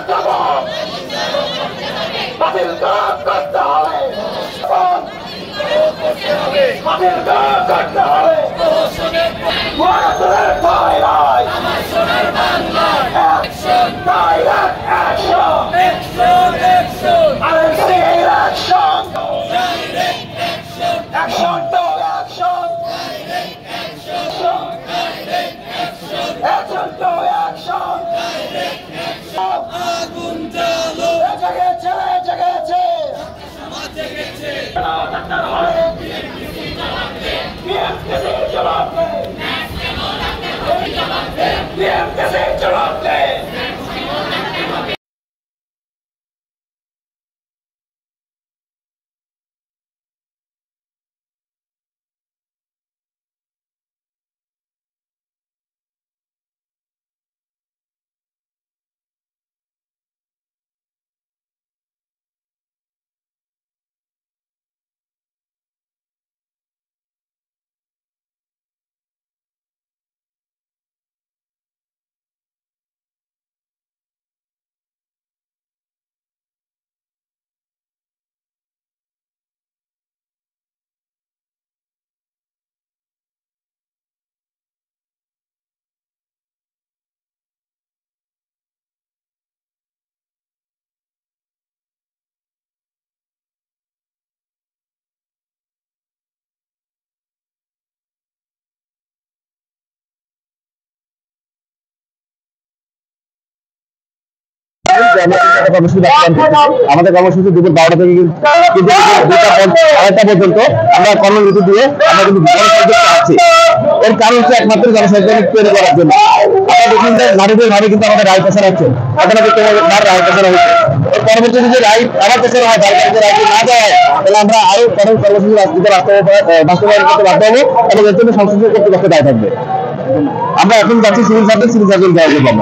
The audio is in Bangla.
যাবো বাতিল করতে হবে বাতিল করতে হবে ভারতের পায়রায় আমাদের কর্মসূচি দুপুর 12টা থেকে কিন্তু 2টা পর্যন্ত আমরা কর্মসূচি দিয়ে আমরা কিন্তু আছি। এর কারণ হচ্ছে একমাত্র জনসচেতনতা তৈরি করার জন্য। আপনারা দেখুন যে নারীদের ভাবে কিন্তু আমাদের রায় প্রচার হচ্ছে, আপনারা দেখতে পাবেন রায় প্রচার হচ্ছে। এর পরবর্তীতে যদি রায় আবার প্রচার হয়, তারপরে যদি রায় না দেওয়া হয়, তাহলে আমরা আরো কর্মসূচি বাস্তবায়ন করতে বাধ্য হবো এবং এর জন্য সংশ্লিষ্ট কর্তৃপক্ষ দায় থাকবে। আমরা এখন যাচ্ছি সিভিল সার্জন যাওয়ার জন্য।